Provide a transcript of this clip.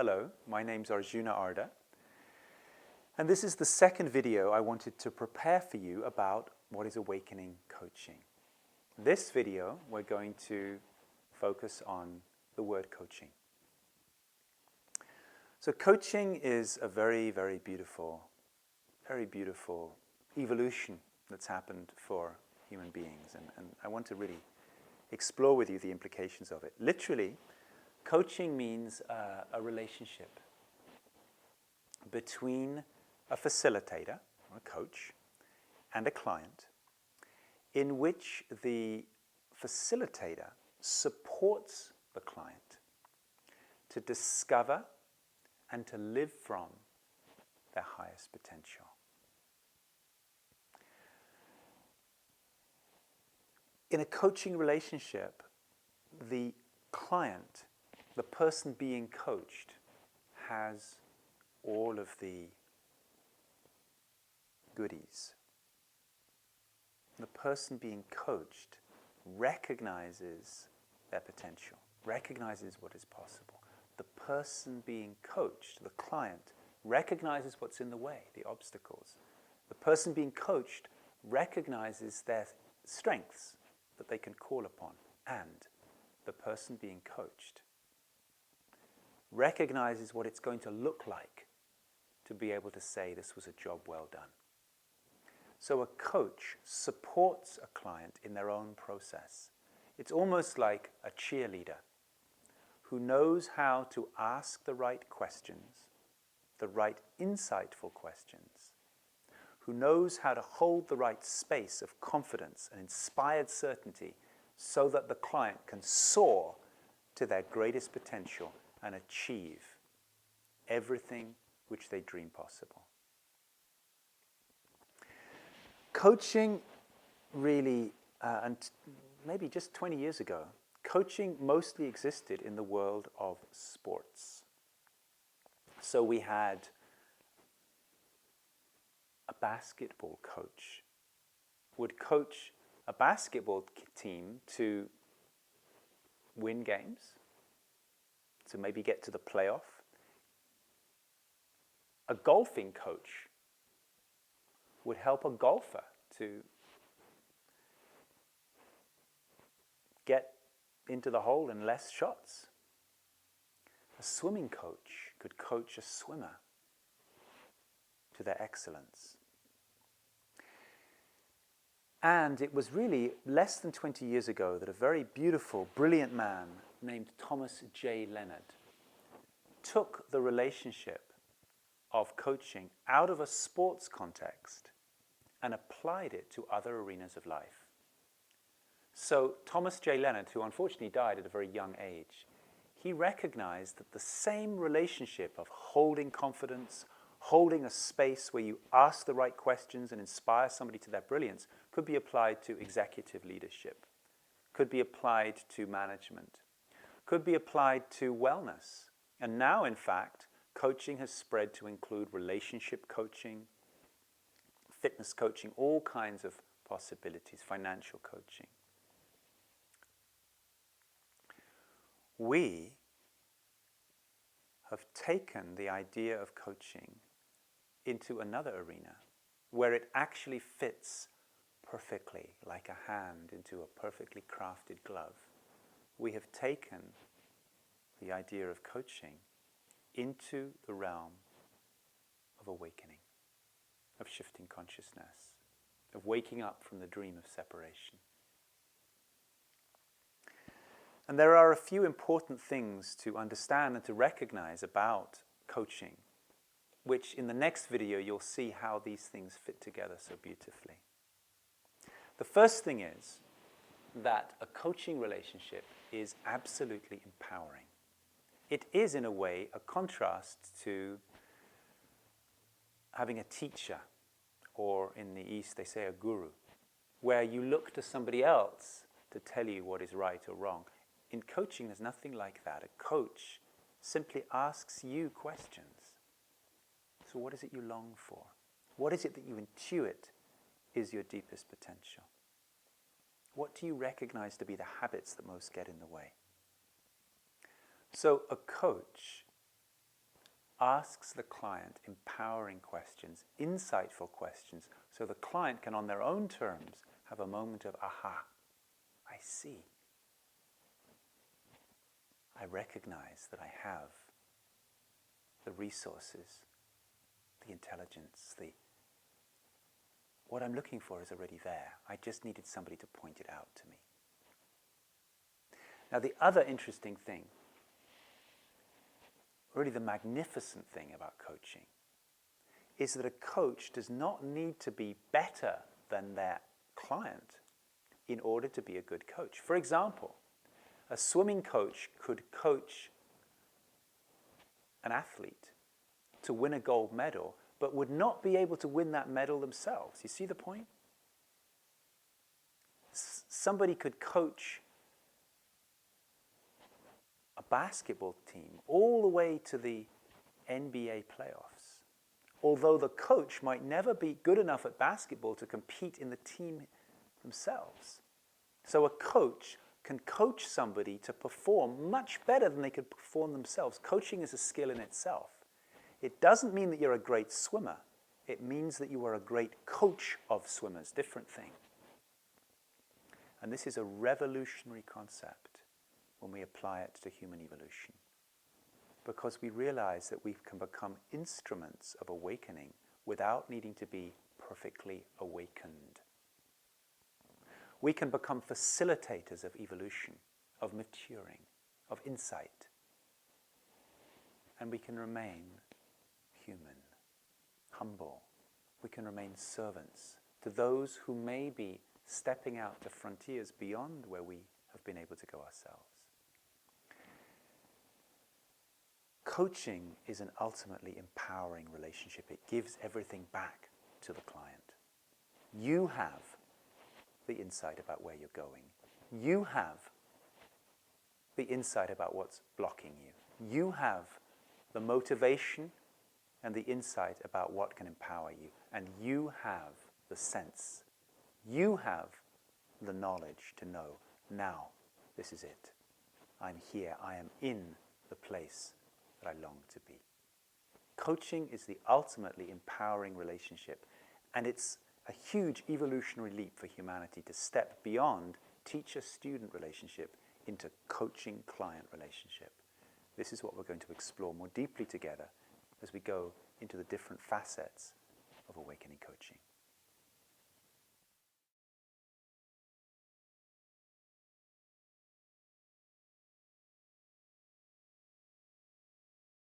Hello, my name's Arjuna Arda, and this is the second video I wanted to prepare for you about what is awakening coaching. This video, we're going to focus on the word coaching. So coaching is a very, very beautiful evolution that's happened for human beings, and I want to really explore with you the implications of it. Literally, coaching means a relationship between a facilitator, or a coach, and a client, in which the facilitator supports the client to discover and to live from their highest potential. In a coaching relationship, the client, the person being coached, has all of the goodies. The person being coached recognizes their potential, recognizes what is possible. The person being coached, the client, recognizes what's in the way, the obstacles. The person being coached recognizes their strengths that they can call upon, and the person being coached recognizes what it's going to look like to be able to say this was a job well done. So a coach supports a client in their own process. It's almost like a cheerleader who knows how to ask the right questions, the right insightful questions, who knows how to hold the right space of confidence and inspired certainty so that the client can soar to their greatest potential and achieve everything which they dream possible. Coaching really, and maybe just 20 years ago, coaching mostly existed in the world of sports. So we had a basketball coach would coach a basketball team to win games, to maybe get to the playoff. A golfing coach would help a golfer to get into the hole in less shots. A swimming coach could coach a swimmer to their excellence. And it was really less than 20 years ago that a very beautiful, brilliant man named Thomas J. Leonard took the relationship of coaching out of a sports context and applied it to other arenas of life. So Thomas J. Leonard, who unfortunately died at a very young age, he recognized that the same relationship of holding confidence, holding a space where you ask the right questions and inspire somebody to their brilliance could be applied to executive leadership, could be applied to management, could be applied to wellness. And now, in fact, coaching has spread to include relationship coaching, fitness coaching, all kinds of possibilities, financial coaching. We have taken the idea of coaching into another arena where it actually fits perfectly like a hand into a perfectly crafted glove. We have taken the idea of coaching into the realm of awakening, of shifting consciousness, of waking up from the dream of separation. And there are a few important things to understand and to recognize about coaching, which in the next video you'll see how these things fit together so beautifully. The first thing is that a coaching relationship is absolutely empowering. It is, in a way, a contrast to having a teacher, or in the East they say a guru, where you look to somebody else to tell you what is right or wrong. In coaching, there's nothing like that. A coach simply asks you questions. So what is it you long for? What is it that you intuit is your deepest potential? What do you recognize to be the habits that most get in the way? So a coach asks the client empowering questions, insightful questions, so the client can, on their own terms, have a moment of, aha, I see. I recognize that I have the resources, the intelligence, what I'm looking for is already there. I just needed somebody to point it out to me. Now, the other interesting thing, really the magnificent thing about coaching, is that a coach does not need to be better than their client in order to be a good coach. For example, a swimming coach could coach an athlete to win a gold medal, but would not be able to win that medal themselves. You see the point? Somebody could coach a basketball team all the way to the NBA playoffs, although the coach might never be good enough at basketball to compete in the team themselves. So a coach can coach somebody to perform much better than they could perform themselves. Coaching is a skill in itself. It doesn't mean that you're a great swimmer. It means that you are a great coach of swimmers, different thing. And this is a revolutionary concept when we apply it to human evolution, because we realize that we can become instruments of awakening without needing to be perfectly awakened. We can become facilitators of evolution, of maturing, of insight, and we can remain human, humble. We can remain servants to those who may be stepping out to frontiers beyond where we have been able to go ourselves. Coaching is an ultimately empowering relationship. It gives everything back to the client. You have the insight about where you're going. You have the insight about what's blocking you. You have the motivation and the insight about what can empower you. And you have the sense. You have the knowledge to know, now, this is it. I'm here. I am in the place that I long to be. Coaching is the ultimately empowering relationship. And it's a huge evolutionary leap for humanity to step beyond teacher-student relationship into coaching-client relationship. This is what we're going to explore more deeply together as we go into the different facets of awakening coaching.